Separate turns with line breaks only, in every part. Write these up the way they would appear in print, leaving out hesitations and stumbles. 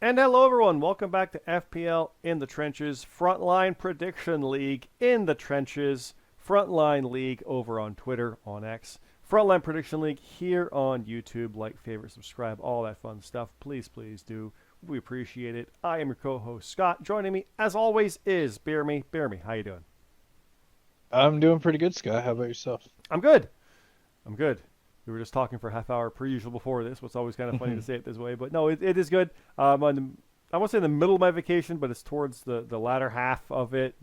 And hello, everyone. Welcome back to FPL in the Trenches, Frontline Prediction League in the Trenches, Frontline League over on Twitter, on X, Frontline Prediction League here on YouTube. Like, favorite, subscribe, all that fun stuff. Please, please do. We appreciate it. I am your co-host, Scott. Joining me, as always, is BeerMe. BeerMe, how you doing?
I'm doing pretty good, Scott. How about yourself?
I'm good. I'm good. We were just talking for a half hour per usual before this. What's always kind of funny to say it this way, but no, it is good. I won't say in the middle of my vacation, but it's towards the latter half of it.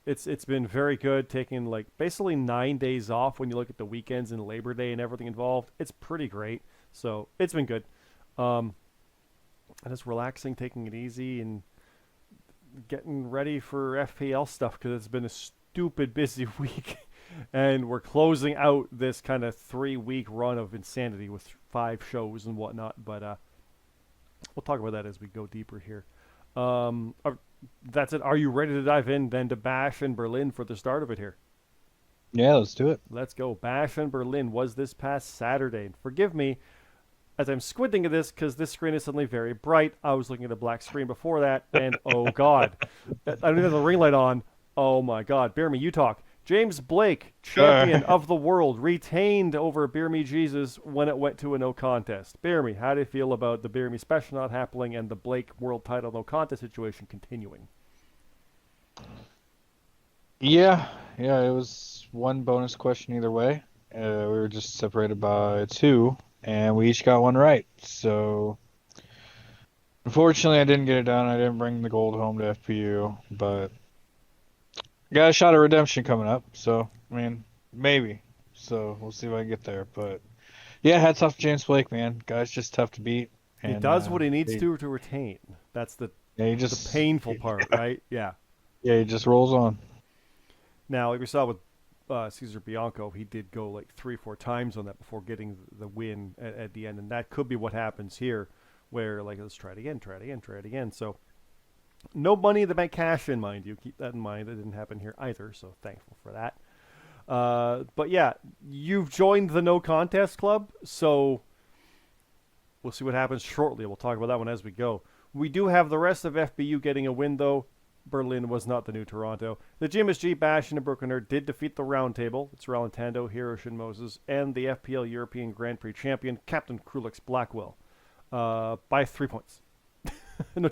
It's been very good. Taking like basically 9 days off when you look at the weekends and Labor Day and everything involved. It's pretty great. So it's been good. Um, and it's relaxing, taking it easy, and getting ready for FPL stuff because it's been a stupid busy week. And we're closing out this kind of 3 week run of insanity with 5 shows and whatnot. But we'll talk about that as we go deeper here. That's it. Are you ready to dive in then to Bash in Berlin for the start of it here?
Yeah, let's do it.
Let's go. Bash in Berlin was this past Saturday. And forgive me as I'm squinting at this because this screen is suddenly very bright. I was looking at a black screen before that, and oh god, I don't even have the ring light on. Oh my god, bear me, you talk. James Blake, champion of the world, retained over BeerMe Jesus when it went to a no contest. BeerMe, how do you feel about the BeerMe special not happening and the Blake world title no contest situation continuing?
Yeah, it was one bonus question either way. We were just separated by two, and we each got one right. So, unfortunately, I didn't get it done. I didn't bring the gold home to FPU, but got a shot at redemption coming up. So, I mean, maybe. So, we'll see if I can get there. But, yeah, hats off to James Blake, man. Guy's just tough to beat.
He
And,
does what he needs to retain. That's
yeah,
the painful part, right? Yeah.
yeah, he just rolls on.
Now, like we saw with Cesar Bianco, he did go like 3 or 4 times on that before getting the win at the end, and that could be what happens here, where like let's try it again, try it again, try it again. So no money in the bank cash in, mind you. Keep that in mind. That didn't happen here either, so thankful for that. But yeah, you've joined the no contest club, so we'll see what happens shortly. We'll talk about that one as we go. We do have the rest of FBU getting a win, though. Berlin was not the new Toronto. The GMSG Bash and the Brooklyn did defeat the Roundtable. It's Ralantando, Hirosh and Moses, and the FPL European Grand Prix champion, Captain Krulix Blackwell, by 3 points. No,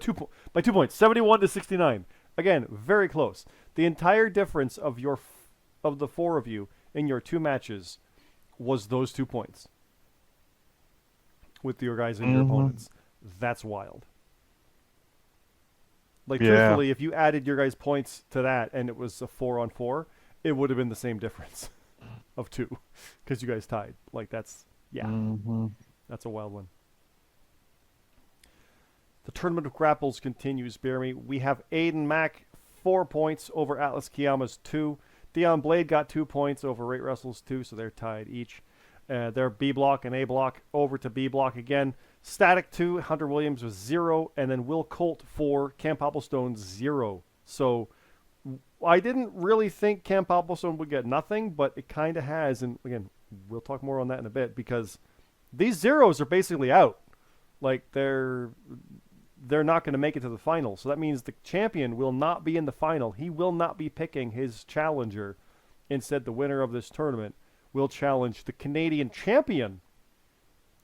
by 2 points, 71 to 69. Again, very close. The entire difference of of the four of you in your two matches was those 2 points with your guys and your opponents. That's wild. Like,
Yeah.
truthfully, if you added your guys' points to that and it was a 4-on-4, it would have been the same difference of two because you guys tied. Like, yeah,
hmm
that's a wild one. The Tournament of Grapples continues, Bear We have Aiden Mack, 4 points over Atlas Kiyama's 2. Dion Blade got 2 points over Rate Russell's 2, so they're tied each. They're B block and A block over to B block again. Static 2, Hunter Williams was 0, and then Will Colt 4, Cam Popplestone 0. So I didn't really think Cam Popplestone would get nothing, but it kind of has. And again, we'll talk more on that in a bit because these zeros are basically out. Like they're not going to make it to the final. So that means the champion will not be in the final. He will not be picking his challenger. Instead, the winner of this tournament will challenge the Canadian champion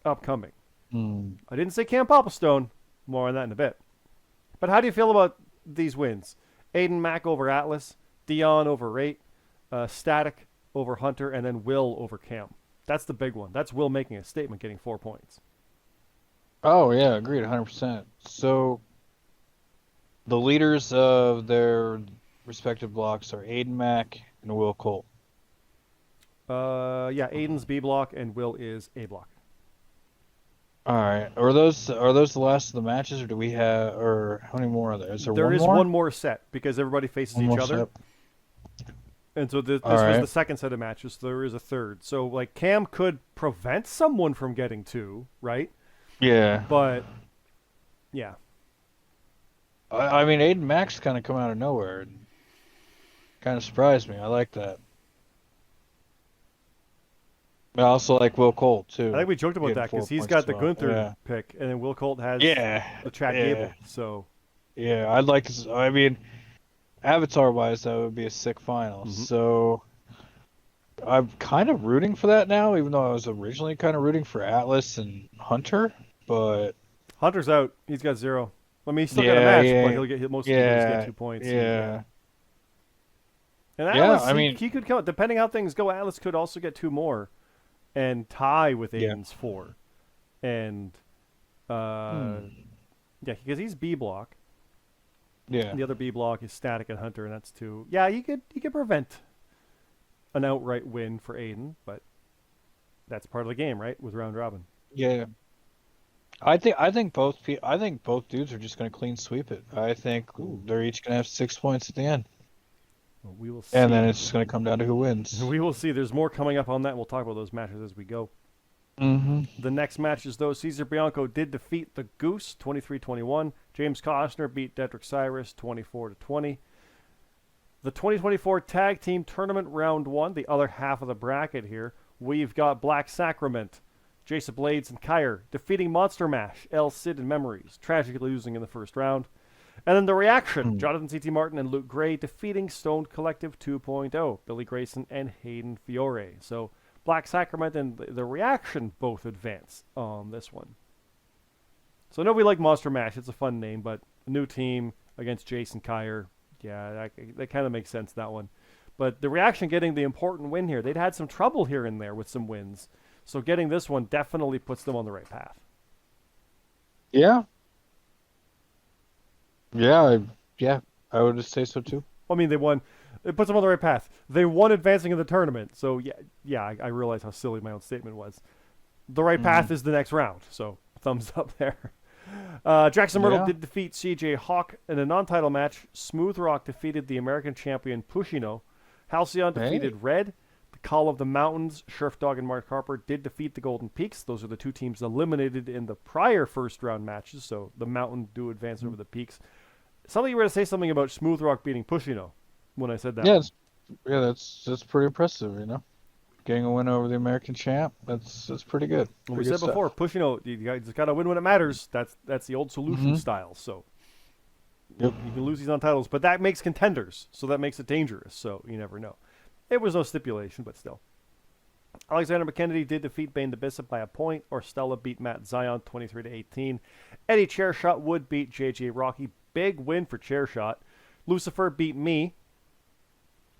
upcoming. I didn't say Cam Popplestone. More on that in a bit. But how do you feel about these wins? Aiden Mack over Atlas, Dion over Rate, Static over Hunter, and then Will over Cam. That's the big one. That's Will making a statement, getting 4 points.
Oh, yeah, agreed, 100%. So the leaders of their respective blocks are Aiden Mack and Will Colt.
Yeah, Aiden's B block and Will is A block.
All right. Are those the last of the matches, or do we have, or how many more are there? Is there
There
one
is
more?
one more set because everybody faces
One
each
more
other.
set.
And so this
All
was
right.
the second set of matches. So there is a third. So like Cam could prevent someone from getting 2, right?
Yeah.
But yeah,
I mean, Aiden Mack's kind of come out of nowhere and kind of surprised me. I like that. I also like Will Colt too.
I think we joked about
Getting
that
4
because he's
points
got
as
the
well.
Gunther
Yeah.
pick, and then Will Colt has
Yeah.
the Chad
Yeah.
Gable. So
Yeah. I'd like to. I mean, Avatar wise, that would be a sick final.
mhm.
So I'm kind of rooting for that now, even though I was originally kind of rooting for Atlas and Hunter. But
Hunter's out. He's got 0. I mean, he's still got a
yeah,
match, but
yeah,
he'll get most people just get
yeah,
2 points. Yeah.
yeah,
And
yeah.
Atlas,
I mean,
he could come. Depending how things go, Atlas could also get 2 more and tie with
yeah.
Aiden's 4. And uh,
Hmm.
yeah, because he's B block.
Yeah.
The other B block is Static and Hunter, and that's 2. Yeah, you could prevent an outright win for Aiden, but that's part of the game, right? With round robin.
Yeah. I think both dudes are just going to clean sweep it. I think
Ooh.
they're each going to have 6 points at the end,
Well, we will
and then
see.
it's just going to come down to who wins.
We will see. There's more coming up on that. We'll talk about those matches as we go.
Mm-hmm.
The next matches, though, Cesar Bianco did defeat the Goose 23-21. James Costner beat Dedrick Cyrus 24-20. The 2024 Tag Team Tournament Round 1, the other half of the bracket here, we've got Black Sacrament, Jason Blades and Kyer defeating Monster Mash, El Cid and Memories, tragically losing in the first round. And then the reaction, Jonathan C.T. Martin and Luke Gray defeating Stoned Collective 2.0, Billy Grayson and Hayden Fiore. So Black Sacrament and the reaction both advance on this one. So I know we like Monster Mash. It's a fun name, but a new team against Jason Kyer. Yeah, that kind of makes sense, that one. But the reaction getting the important win here. They'd had some trouble here and there with some wins. So getting this one definitely puts them on the right path.
Yeah. Yeah, I would say so too.
I mean, they won. It puts them on the right path. They won advancing in the tournament. So, I realize how silly my own statement was. The right path is the next round. So, thumbs up there. Jackson Myrtle did defeat CJ Hawk in a non-title match. Smooth Rock defeated the American champion Pushino. Halcyon defeated Red. The Call of the Mountains, Sheriff Dog and Mark Harper did defeat the Golden Peaks. Those are the 2 teams eliminated in the prior first round matches. So, the Mountain do advance over the Peaks. Something you were to say something about Smooth Rock beating Pushino when I said that.
Yeah, that's pretty impressive. Getting a win over the American champ, that's pretty good.
We said before, Pushino, you just gotta win when it matters. That's the old solution style. So you can lose these on titles, but that makes contenders, so that makes it dangerous. So you never know. It was no stipulation, but still. Alexander McKennedy did defeat Bane the Bishop by a point. Or Stella beat Matt Zion 23-18. Eddie Chairshot would beat JJ Rocky. Big win for Chairshot. Lucifer beat me.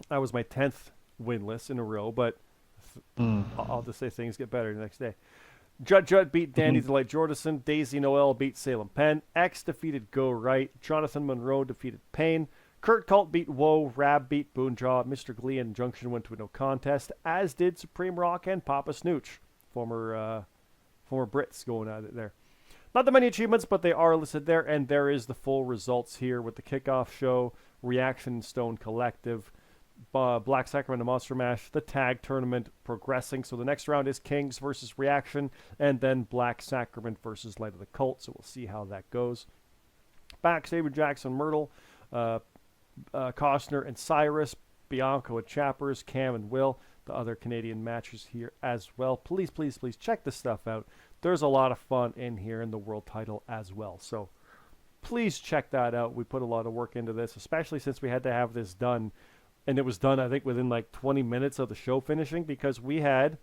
That was my 10th winless in a row, but I'll just say things get better the next day. Jut beat Danny Delight Jordison. Daisy Noel beat Salem Penn. X defeated Go Right. Jonathan Monroe defeated Payne. Kurt Colt beat Woe. Rab beat Boonjaw. Mr. Glee and Junction went to a no contest, as did Supreme Rock and Papa Snooch. Former Brits going at it there. Not that many achievements, but they are listed there, and there is the full results here with the Kickoff show, Reaction Stone Collective, Black Sacrament and Monster Mash, the tag tournament progressing. So the next round is Kings versus Reaction, and then Black Sacrament versus Light of the Cult. So we'll see how that goes. Backstage with Jackson Myrtle, Costner and Cyrus, Bianco and Chappers, Cam and Will, the other Canadian matches here as well. Please, please, please check this stuff out. There's a lot of fun in here in the world title as well. So please check that out. We put a lot of work into this, especially since we had to have this done. And it was done, I think, within like 20 minutes of the show finishing, because we had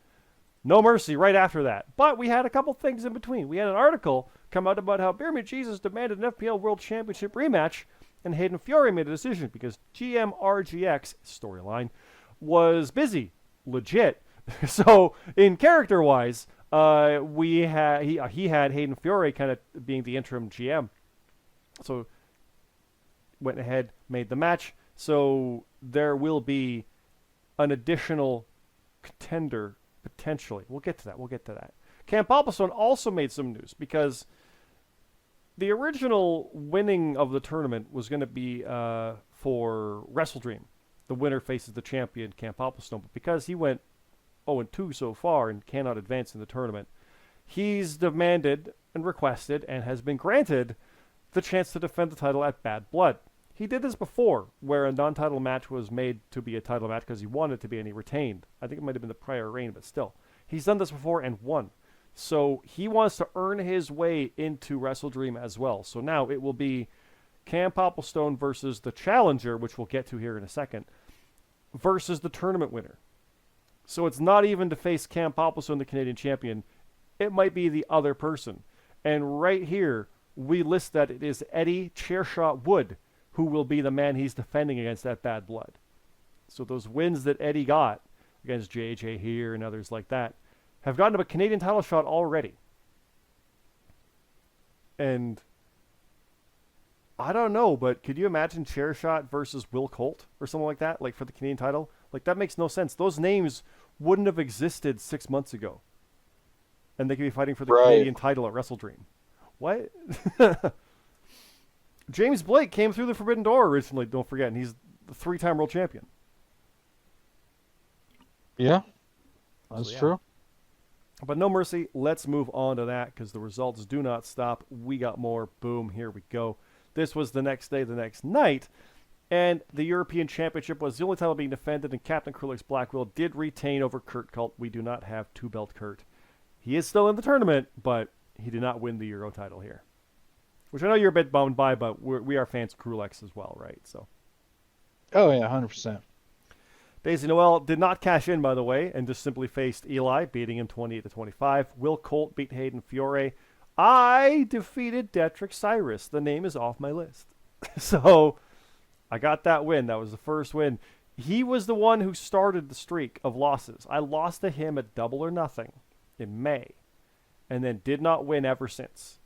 No Mercy right after that. But we had a couple things in between. We had an article come out about how BeerMe Jesus demanded an FPL World Championship rematch, and Hayden Fiore made a decision because GMRGX storyline was busy, legit. So in character-wise, he had Hayden Fiore kind of being the interim GM. So went ahead, made the match. So there will be an additional contender potentially. We'll get to that. Camp Alpestone also made some news because the original winning of the tournament was going to be for Wrestle Dream. The winner faces the champion, Camp Alpestone. But because he went 0-2 so far and cannot advance in the tournament, he's demanded and requested and has been granted the chance to defend the title at Bad Blood. He did this before, where a non-title match was made to be a title match because he wanted to be, and he retained. I think it might have been the prior reign, but still. He's done this before and won. So he wants to earn his way into Wrestle Dream as well. So now it will be Cam Popplestone versus the challenger, which we'll get to here in a second, versus the tournament winner. So it's not even to face Cam Popplestone, the Canadian champion. It might be the other person. And right here, we list that it is Eddie Chairshot Wood who will be the man he's defending against that bad blood. So those wins that Eddie got against JJ here and others like that have gotten him a Canadian title shot already. And I don't know, but could you imagine Chairshot versus Will Colt or something like that, like for the Canadian title? Like, that makes no sense. Those names wouldn't have existed 6 months ago. And they could be fighting for the Canadian title at Wrestle Dream. What? James Blake came through the Forbidden Door originally, don't forget, and he's the 3-time world champion.
Yeah, that's true.
But no mercy. Let's move on to that because the results do not stop. We got more. Boom. Here we go. This was the next day, the next night. And the European Championship was the only title being defended, and Captain Krulix Blackwell did retain over Kurt Cult. We do not have 2-belt Kurt. He is still in the tournament, but he did not win the Euro title here. Which I know you're a bit bummed by, but we are fans of Krulix as well, right? So.
Oh, yeah, 100%.
Daisy Noel did not cash in, by the way, and just simply faced Eli, beating him 28-25. Will Colt beat Hayden Fiore. I defeated Detrick Cyrus. The name is off my list. So I got that win. That was the first win. He was the one who started the streak of losses. I lost to him at Double or Nothing in May, and then did not win ever since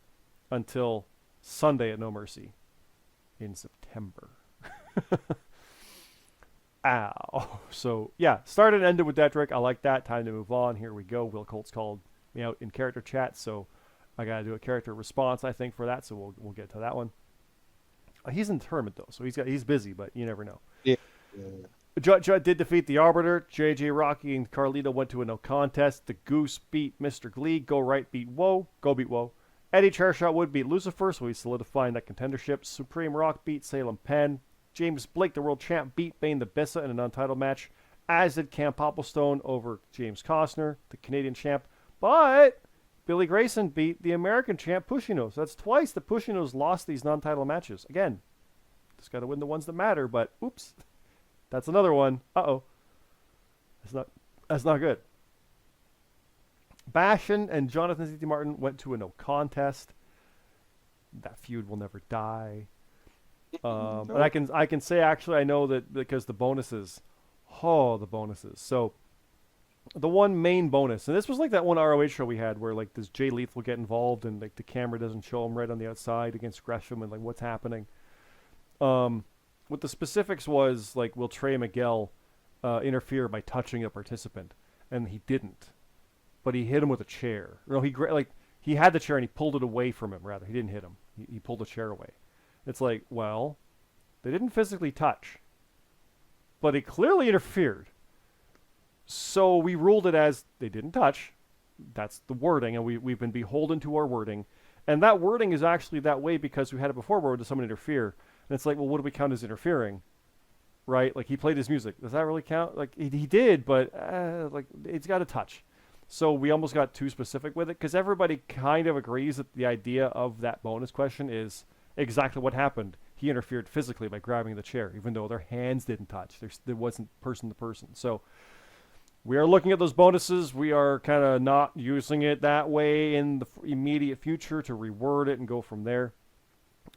until Sunday at No Mercy in September. Ow. So, yeah, started and ended with Detrick. I like that. Time to move on. Here we go. Will Colt's called me out in character chat, so I got to do a character response, I think, for that, so we'll get to that one. He's in the tournament, though, so he's busy, but you never know.
Yeah.
Judd did defeat the Arbiter. JJ Rocky and Carlito went to a no contest. The Goose beat Mr. Glee. Go Right beat Woe. Go beat Woe. Eddie Chairshot Wood beat Lucifer, so he's solidifying that contendership. Supreme Rock beat Salem Penn. James Blake, the world champ, beat Bane the Bissa in a non-title match, as did Cam Popplestone over James Costner, the Canadian champ. But Billy Grayson beat the American champ, Pushino. So that's twice that Pushino's lost these non-title matches. Again, just got to win the ones that matter, but oops. That's another one. Uh-oh. That's not good. Bashan and Jonathan Z.T. Martin went to a no contest. That feud will never die. And I can say, actually, I know that because the bonuses. The bonuses. So the one main bonus, and this was like that one ROH show we had where like does Jay Lethal get involved and like the camera doesn't show him right on the outside against Gresham and like what's happening. What the specifics was, like, will Trey Miguel interfere by touching a participant? And he didn't. But he hit him with a chair. No, he had the chair and he pulled it away from him, rather. He didn't hit him. He pulled the chair away. It's like, well, they didn't physically touch. But he clearly interfered. So we ruled it as they didn't touch. That's the wording, and we've been beholden to our wording. And that wording is actually that way because we had it before where someone interfere. And it's like, well, what do we count as interfering? Right? Like, he played his music. Does that really count? Like, he did, but, like, it's got to touch. So we almost got too specific with it because everybody kind of agrees that the idea of that bonus question is exactly what happened. He interfered physically by grabbing the chair, even though their hands didn't touch. There wasn't person to person. So we are looking at those bonuses. We are kind of not using it that way in the immediate future to reword it and go from there.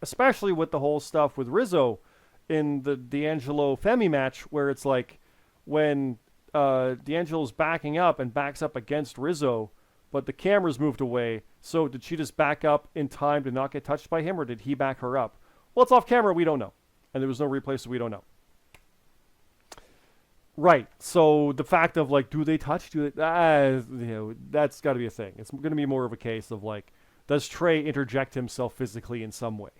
Especially with the whole stuff with Rizzo in the D'Angelo Femi match, where it's like when D'Angelo's backing up and backs up against Rizzo, but the camera's moved away. So did she just back up in time to not get touched by him, or did he back her up? Well, it's off camera. We don't know. And there was no replay, so we don't know. Right. So the fact of, like, do they touch? That's got to be a thing. It's going to be more of a case of, like, does Trey interject himself physically in some way?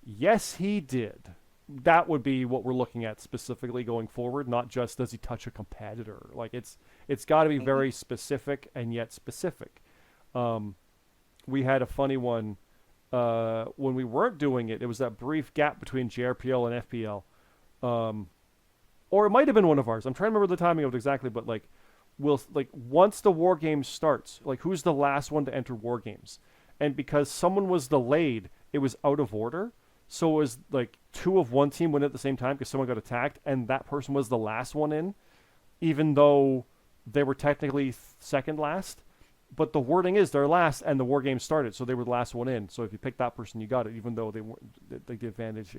Yes, he did. That would be what we're looking at specifically going forward, not just does he touch a competitor. Like, it's got to be very specific and yet specific. We had a funny one when we weren't doing it. It was that brief gap between JRPL and FPL. Or it might have been one of ours. I'm trying to remember the timing of it exactly, but, like, will, like, once the war game starts, like, who's the last one to enter war games? And because someone was delayed, it was out of order. So it was like 2 of one team went at the same time because someone got attacked, and that person was the last one in, even though they were technically second last. But the wording is they're last, and the war game started, so they were the last one in. So if you pick that person, you got it, even though they weren't the advantage.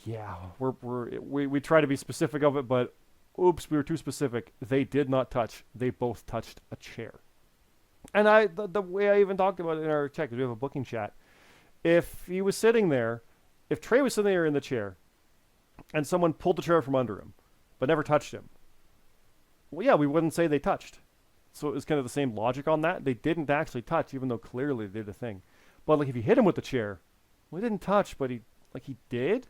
Yeah, we try to be specific of it, but oops, we were too specific. They did not touch. They both touched a chair. And the way I even talked about it in our chat, because we have a booking chat, if he was sitting there, if Trey was sitting there in the chair, and someone pulled the chair from under him, but never touched him, well, yeah, we wouldn't say they touched. So it was kind of the same logic on that. They didn't actually touch, even though clearly they did a thing. But like if you hit him with the chair, we didn't touch, but he did.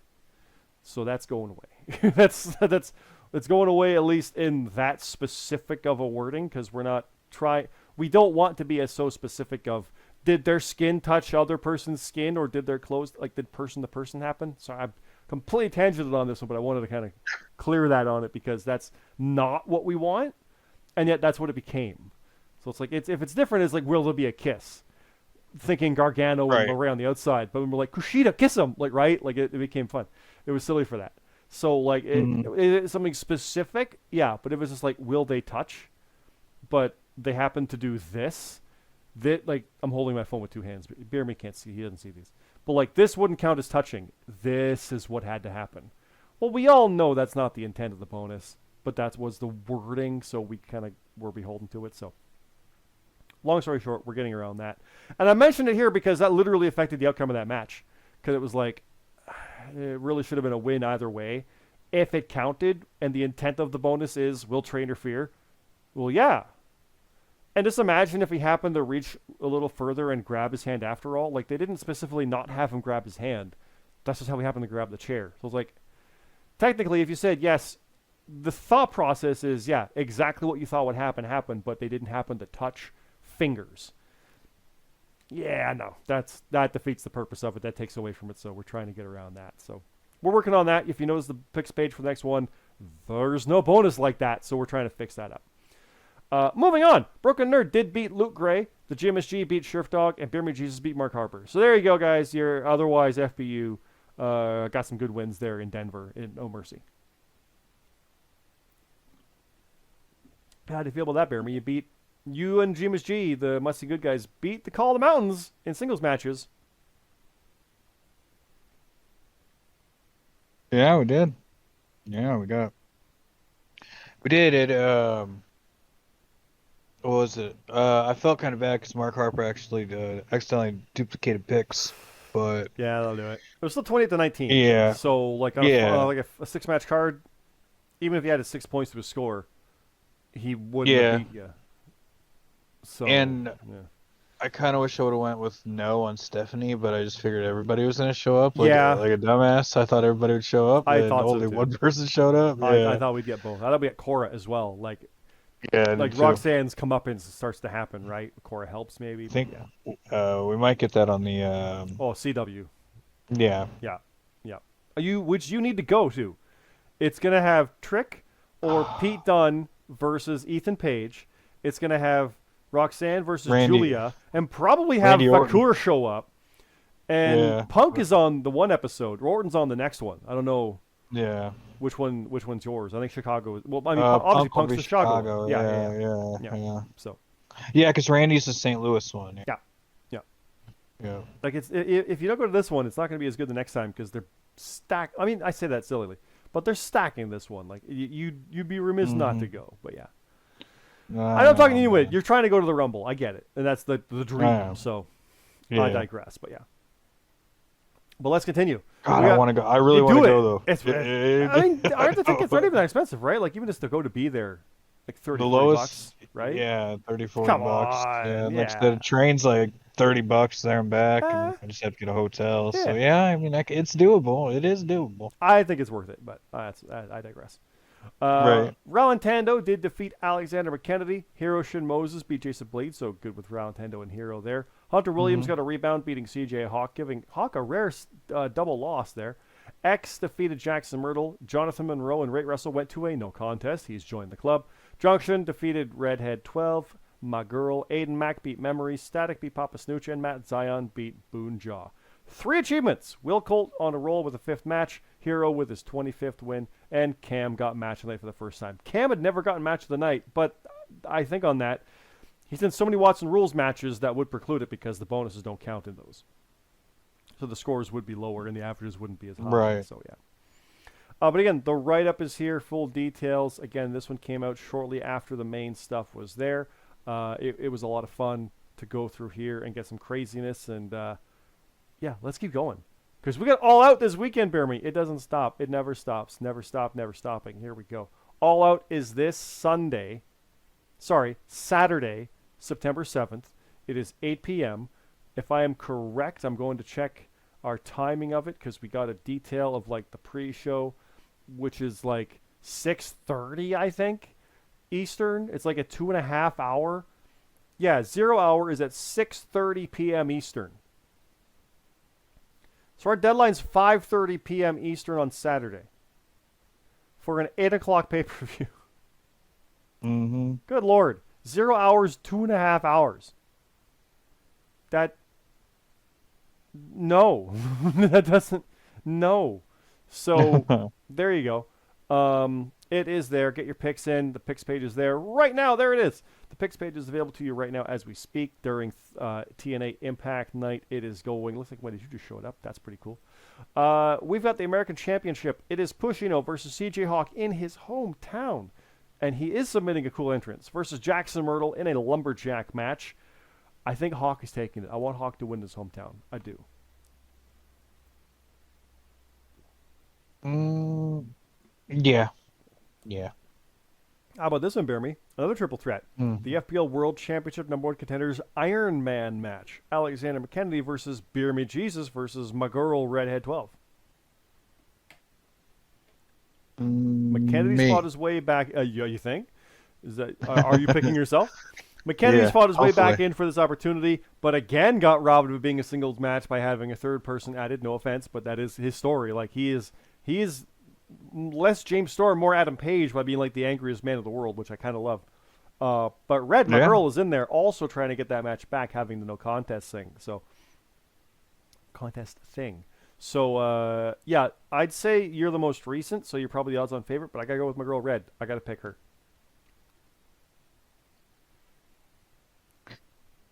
So that's going away. that's going away, at least in that specific of a wording, because we don't want to be as so specific of, did their skin touch other person's skin, or did their clothes, like, did person to person happen? So I'm completely tangented on this one, but I wanted to kind of clear that on it, because that's not what we want, and yet that's what it became. So it's like, if it's different, it's like, will there be a kiss? Thinking Gargano and Lorray on the outside, but when we're like, Kushida, kiss him, like, right? Like, it became fun. It was silly for that. So, like, it's something specific, yeah, but it was just like, will they touch? But they happen to do this. Like, I'm holding my phone with 2 hands. BeerMe can't see. He doesn't see these. But, like, this wouldn't count as touching. This is what had to happen. Well, we all know that's not the intent of the bonus, but that was the wording, so we kind of were beholden to it. So, long story short, we're getting around that. And I mentioned it here because that literally affected the outcome of that match. Because it was like, it really should have been a win either way. If it counted, and the intent of the bonus is, will Trey interfere? Well, yeah. And just imagine if he happened to reach a little further and grab his hand after all. Like, they didn't specifically not have him grab his hand. That's just how he happened to grab the chair. So it's like, technically, if you said yes, the thought process is, yeah, exactly what you thought would happen happened, but they didn't happen to touch fingers. Yeah, no, that defeats the purpose of it. That takes away from it, so we're trying to get around that. So we're working on that. If you notice the picks page for the next one, there's no bonus like that, so we're trying to fix that up. Moving on, Broken Nerd did beat Luke Gray, the GMSG beat Sheriff Dog, and BeerMe Jesus beat Mark Harper. So there you go, guys. Your otherwise FBU got some good wins there in Denver in No Mercy. How do you feel about that, BeerMe? You and GMSG, the Musty Good guys, beat the Call of the Mountains in singles matches.
Yeah, we did. Yeah, we did it. What was it? I felt kind of bad because Mark Harper actually accidentally duplicated picks, but
yeah, that'll do it. It was still 28-19.
Yeah.
So like on a 6-match card, even if he had 6 points to his score, he wouldn't have beat you. So, I kind of wish I would have went with no on Stephanie, but I just figured everybody was going to show up. Like a dumbass. I thought everybody would show up. I thought only one person showed up. I thought we'd get both. I thought we'd get Cora as well. Like Roxanne's come up and starts to happen, right? Cora helps maybe.
I think we might get that on the
CW.
Yeah.
Which you need to go to. It's going to have Trick or Pete Dunne versus Ethan Page. It's going to have Roxanne versus Julia, and probably have Vakur show up. And Punk is on the one episode. Orton's on the next one. I don't know.
Yeah.
Which one's yours? I think Chicago is. Well, I mean, obviously Punk's the Chicago.
Yeah.
So.
Yeah, because Randy's the St. Louis one.
Yeah. Like if you don't go to this one, it's not going to be as good the next time because they're stacked. I mean, I say that sillily, but they're stacking this one. Like you'd be remiss not to go. But yeah. I'm talking to you. You're trying to go to the Rumble. I get it, and that's the dream. So I digress. But yeah. But let's continue.
God, I want to go. I really want to go though.
I mean, aren't the tickets not even that expensive, right? Like even just to go to be there, like 30 bucks, right?
Yeah, 30, 40
Come
bucks.
On,
like the train's like $30 there and back, and I just have to get a hotel. So I mean, it's doable. It is doable.
I think it's worth it, but I digress. Ralantando did defeat Alexander McKennedy. Hero Shin Moses beat Jason Blade, so good with Ralantando and Hero there. Hunter Williams got a rebound, beating CJ Hawk, giving Hawk a rare double loss there. X defeated Jackson Myrtle. Jonathan Monroe and Ray Russell went to a no contest. He's joined the club. Junction defeated Redhead 12. My girl Aiden Mack beat Memory. Static beat Papa Snooch. And Matt Zion beat Boonjaw. 3 achievements. Will Colt on a roll with a 5th match. Hero with his 25th win. And Cam got match of the night for the first time. Cam had never gotten match of the night, but I think on that, he's in so many Watson Rules matches that would preclude it because the bonuses don't count in those. So the scores would be lower and the averages wouldn't be as high.
Right.
So, yeah. But again, the write-up is here, full details. Again, this one came out shortly after the main stuff was there. It was a lot of fun to go through here and get some craziness. And, yeah, let's keep going. Because we got All Out this weekend, BeerMe. It doesn't stop. It never stops. Never stop, never stopping. Here we go. All Out is this Saturday, September 7th. It is 8 p.m. If I am correct, I'm going to check our timing of it because we got a detail of like the pre-show, which is like 6:30, I think, Eastern. It's like a 2.5 hour. Yeah, 0 hour is at 6:30 p.m. Eastern. So our deadline's 5:30 p.m. Eastern on Saturday for an 8 o'clock pay-per-view.
Mm-hmm.
Good Lord. 0 hours, 2.5 hours. No. That doesn't, no. So, there you go. It is there. Get your picks in. The picks page is there right now. There it is. The picks page is available to you right now as we speak during TNA Impact Night. It is going. Looks like, when did you just show it up? That's pretty cool. We've got the American Championship. It is Pushino versus CJ Hawk in his hometown. And he is submitting a cool entrance versus Jackson Myrtle in a lumberjack match. I think Hawk is taking it. I want Hawk to win his hometown. I do.
Yeah. Yeah.
How about this one, BeerMe? Another triple threat. The FPL World Championship #1 contenders Iron Man match. Alexander McKennedy versus BeerMe Jesus versus my girl Redhead 12. McKennedy's fought his way back. You think? Is that? Are you picking yourself? McKennedy's fought his way back in for this opportunity, but again got robbed of it being a singles match by having a third person added. No offense, but that is his story. Like he is less James Storm, more Adam Page by being like the angriest man of the world, which I kind of love. But Red, my girl, is in there also trying to get that match back, having the no contest thing. So, yeah, I'd say you're the most recent, so you're probably the odds-on favorite, but I got to go with my girl Red. I got to pick her.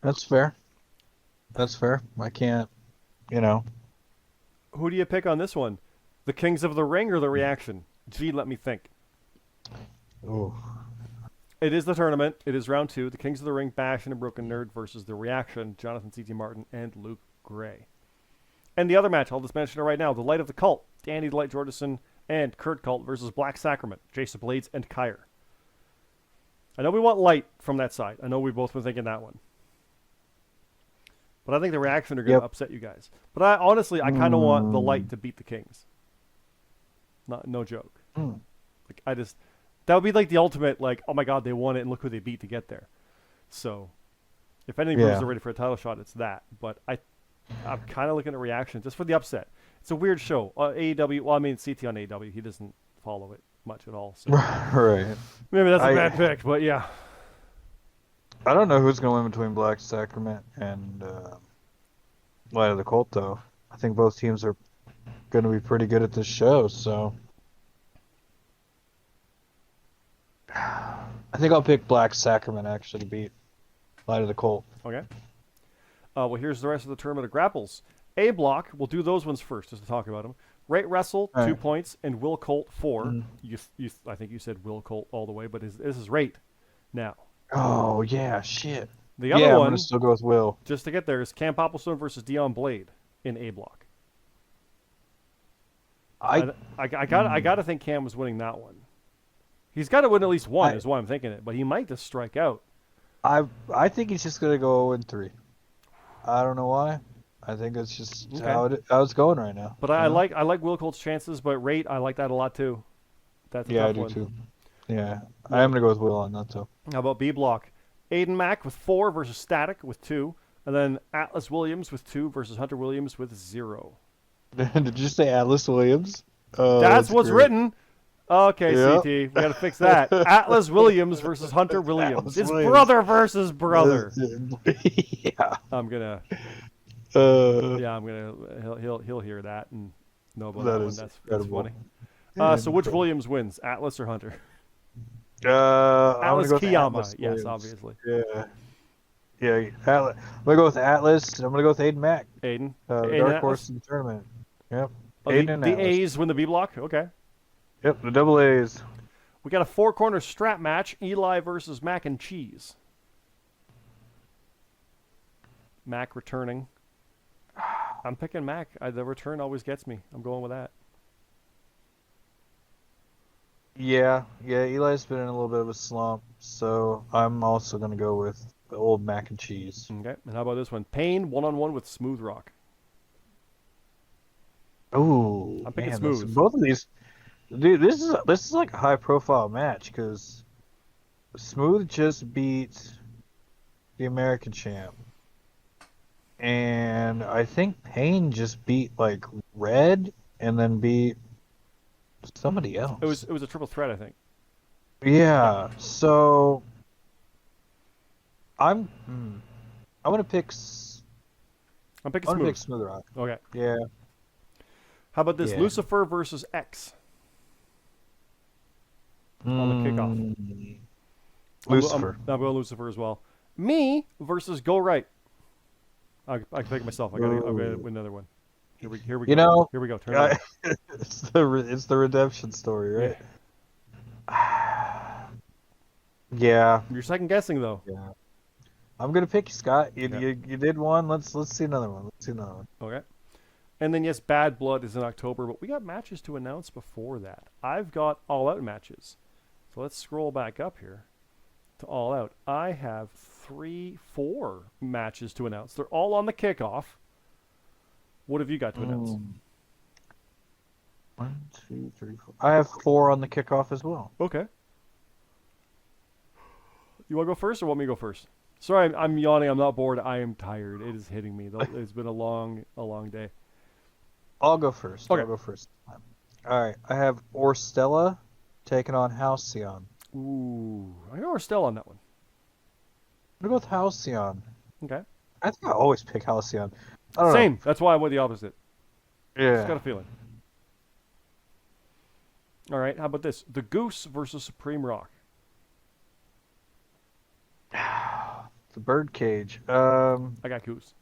That's fair. I can't,
Who do you pick on this one? The Kings of the Ring or the Reaction? Gee, let me think.
Oh.
It is the tournament. It is round 2. The Kings of the Ring, Bash and a Broken Nerd versus the Reaction, Jonathan C.T. Martin and Luke Gray. And the other match, I'll just mention it right now, the Light of the Cult, Danny the Light Jordison and Kurt Cult versus Black Sacrament, Jason Blades and Kyer. I know we want Light from that side. I know we've both been thinking that one. But I think the Reaction are going to upset you guys. But I kind of want the Light to beat the Kings. No joke. Like that would be like the ultimate, like, oh my God, they won it and look who they beat to get there. So, if anything proves they're ready for a title shot, it's that. But I'm kind of looking at Reaction just for the upset. It's a weird show. AEW, well, I mean, CT on AEW, he doesn't follow it much at all. So.
Right.
Maybe that's a bad pick, but yeah.
I don't know who's going to win between Black Sacrament and Light of the Cult, though. I think both teams are going to be pretty good at this show, so. I think I'll pick Black Sacrament, actually, to beat Light of the Cult.
Okay. Well, here's the rest of the tournament of grapples. A block, we'll do those ones first, just to talk about them. Rate Wrestle, 2 points, and Will Colt, 4. I think you said Will Colt all the way, but this is Rate now.
Oh, yeah, shit.
The other one,
I'm going to still go with Will.
Just to get there, is Cam Popplestone versus Dion Blade in A block. I gotta think Cam was winning that one. He's got to win at least one, is why I'm thinking it, but he might just strike out.
I think he's just going to go 0-3. I don't know why. I think it's just how it's going right now.
But I like Will Colt's chances, but Rate, I like that a lot too. That's a tough one.
Too. Yeah, I am gonna go with Will on that too.
How about B block? Aiden Mack with 4 versus Static with 2, and then Atlas Williams with 2 versus Hunter Williams with 0.
Did you say Atlas Williams? Oh,
That's
that's
what's
great.
written. Okay,
Yep.
CT, we got to fix that. Atlas Williams versus Hunter Williams.
Atlas
It's
Williams.
brother versus brother.
Yeah.
I'm gonna,
Uh,
yeah, I'm gonna. He'll hear that and know about
that
that one.
is
That's
incredible.
funny. So which
Incredible.
Williams wins, Atlas or Hunter?
I'm gonna
Atlas
go with
Kiyama.
Atlas
Yes,
Williams.
obviously.
Yeah. Yeah. I'm gonna go with Atlas. I'm gonna go with Aiden Mack,
Aiden.
the
Aiden and
dark horse
Atlas.
in the tournament. Yep.
Oh,
Aiden and
the
Atlas.
A's win the B block. Okay.
Yep. The double A's.
We got a four-corner strap match: Eli versus Mac and Cheese. Mac returning. I'm picking Mac. The return always gets me. I'm going with that.
Yeah. Yeah. Eli's been in a little bit of a slump, so I'm also gonna go with the old mac and cheese.
Okay. And how about this one? Payne one-on-one with Smooth Rock.
Oh
I'm picking
man,
Smooth.
both of these, dude. This is like a high profile match because Smooth just beat the American champ, and I think Payne just beat like Red and then beat somebody else.
It was a triple threat, I think.
Yeah, so I'm I'm gonna pick
I'm picking
I'm gonna
Smooth.
pick Smooth Rock.
Okay.
Yeah,
How about this?
yeah.
Lucifer versus X on the kickoff.
Lucifer.
I'm going Lucifer as well. Me versus Go Right. I can pick myself. I gotta win another one. Here we
You
go.
know,
Here we go. Turn it on.
it's the redemption story, right?
Yeah.
Yeah.
You're second guessing though.
Yeah. I'm gonna pick you, Scott. You,
Yeah.
you did one. Let's see another one. Let's see another one.
Okay. And then yes, Bad Blood is in October, but we got matches to announce before that. I've got All Out matches. So let's scroll back up here to All Out. I have 4 matches to announce. They're all on the kickoff. What have you got to announce?
1, 2, 3, 4. I have 4 on the kickoff as well.
Okay. You want to go first or want me to go first? Sorry, I'm yawning. I'm not bored. I am tired. It is hitting me. It's been a long day.
I'll go first.
Okay.
I'll go first. All right. I have Orstella taking on Halcyon.
Ooh, I know we're still on that one.
I'm gonna go with Halcyon.
Okay.
I think I always pick Halcyon. I don't
Same. That's why I went the opposite.
know.
Just got
Yeah.
a feeling. All right. How about this? The Goose versus Supreme Rock.
The Birdcage.
I got Goose.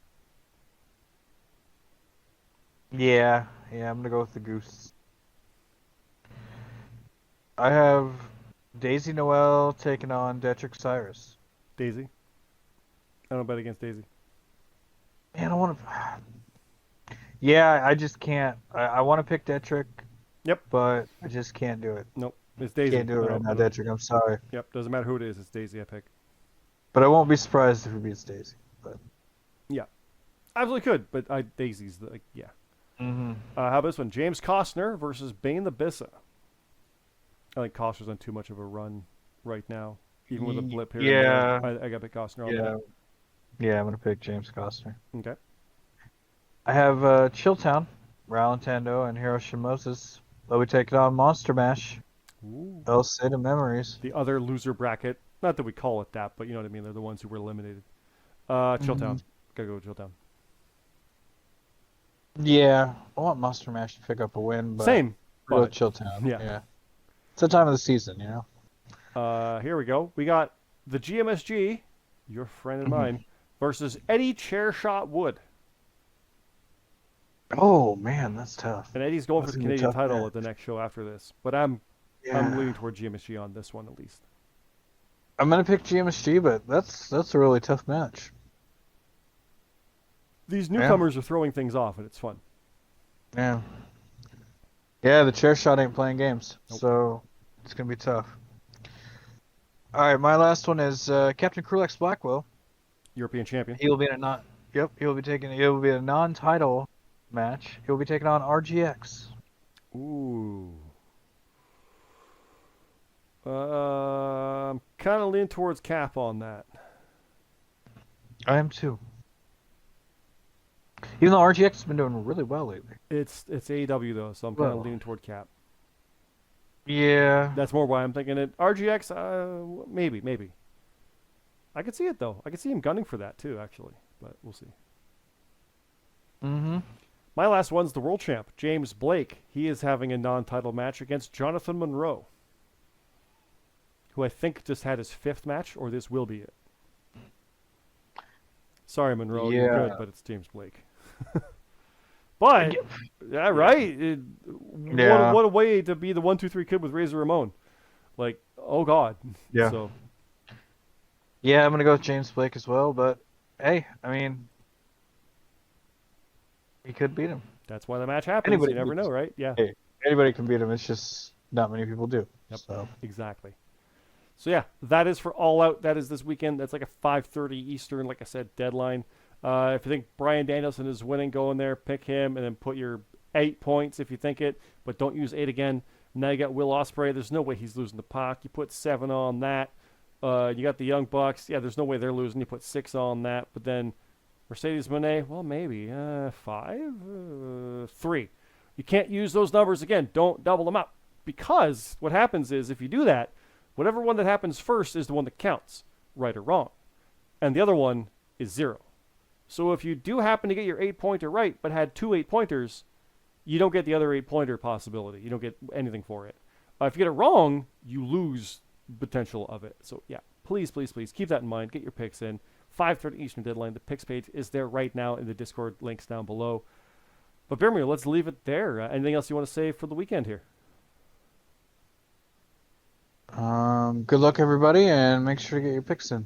Yeah. Yeah. I'm gonna go with the Goose. I have Daisy Noel taking on Detrick Cyrus.
Daisy. I don't bet against Daisy.
Man, I want to. Yeah, I just can't. I want to pick Detrick.
Yep.
But I just can't do it.
Nope. It's Daisy.
Can't do it right now, Detrick. I'm sorry.
Yep. Doesn't matter who it is. It's Daisy. I pick.
But I won't be surprised if he beats Daisy. But
Yeah. Absolutely could, but Daisy's yeah.
mm-hmm.
How about this one? James Costner versus Bane the Bissa. I think Costner's on too much of a run right now, even with a blip here.
Yeah.
I got to pick Costner on
Yeah.
that.
Yeah, I'm gonna pick James Costner.
Okay.
I have Chilltown, Ralentando, and Hiroshi Moses. They'll be taking on Monster Mash.
Ooh.
El Cid of Memories.
The other loser bracket. Not that we call it that, but you know what I mean. They're the ones who were eliminated. Chilltown. Gotta go with Chilltown.
Yeah, I want Monster Mash to pick up a win, but
Same.
I'll go
But,
Chilltown.
yeah.
Yeah. It's the time of the season, you know?
here we go. We got the GMSG, your friend and mine, versus Eddie Chairshot Wood.
Oh, man, that's tough.
And Eddie's going
That's
for the
gonna be a
Canadian
tough
title
match.
at the next show after this. But I'm leaning toward GMSG on this one at least.
I'm gonna pick GMSG, but that's a really tough match.
These newcomers are throwing things off, and it's fun.
Yeah. Yeah, the chair shot ain't playing games,
Nope.
so it's gonna be tough. All right, my last one is Captain Krulix Blackwell.
European champion.
He'll be in a He'll be a non-title match. He'll be taking on RGX.
Ooh. I'm kind of leaning towards Cap on that.
I am too. Even though RGX has been doing really well lately.
It's AEW though, so I'm kind of
Well,
leaning toward Cap.
yeah.
That's more why I'm thinking it. RGX, maybe. I could see it though. I could see him gunning for that too, actually. But we'll see.
Mm-hmm.
My last one's the world champ, James Blake. He is having a non-title match against Jonathan Monroe, who I think just had his 5th match, or this will be it. Sorry, Monroe, you're
Yeah.
good, but it's James Blake. But yeah, right.
Yeah.
What a way to be the 1-2-3 kid with Razor Ramon. Like, oh god.
Yeah.
So
Yeah, I'm gonna go with James Blake as well, but hey, I mean, he could beat him.
that's why the match happens.
Anybody,
You never know, right? Yeah.
hey, anybody can beat him. It's just not many people do.
Yep.
So
Exactly. So yeah, that is for All Out. That is this weekend. That's like a 5:30 Eastern, like I said, deadline. If you think Brian Danielson is winning, go in there, pick him, and then put your 8 points if you think it, but don't use 8 again. Now you got Will Ospreay. There's no way he's losing to Pac. You put 7 on that. You got the Young Bucks. Yeah, there's no way they're losing. You put 6 on that. But then Mercedes Moné, well, maybe 5, 3. You can't use those numbers again. Don't double them up, because what happens is if you do that, whatever one that happens first is the one that counts, right or wrong, and the other one is 0. So if you do happen to get your 8-pointer right, but had 2 8-pointers, you don't get the other 8-pointer possibility. You don't get anything for it. If you get it wrong, you lose potential of it. So yeah, please keep that in mind. Get your picks in. 5:30 Eastern deadline. The picks page is there right now in the Discord links down below. But BeerMe, let's leave it there. Anything else you want to say for the weekend here?
good luck everybody, and make sure to get your picks in.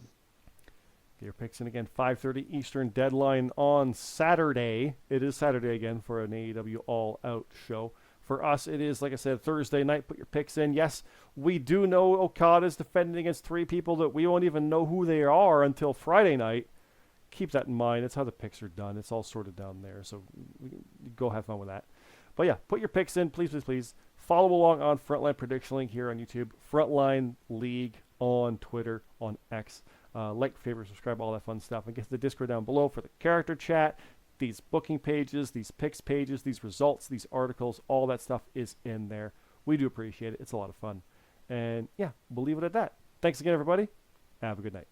Get your picks in again. 5:30 Eastern deadline on Saturday. It is Saturday again for an AEW All Out show. For us, it is, like I said, Thursday night. Put your picks in. Yes, we do know Okada's defending against 3 people that we won't even know who they are until Friday night. Keep that in mind. That's how the picks are done. It's all sorted down there. So go have fun with that. But yeah, put your picks in. Please. Follow along on Frontline Prediction League here on YouTube. Frontline League on Twitter, on X. Like, favorite, subscribe, all that fun stuff. And get to the Discord down below for the character chat. These booking pages, these picks pages, these results, these articles, all that stuff is in there. We do appreciate it. It's a lot of fun. And yeah, we'll leave it at that. Thanks again, everybody. Have a good night.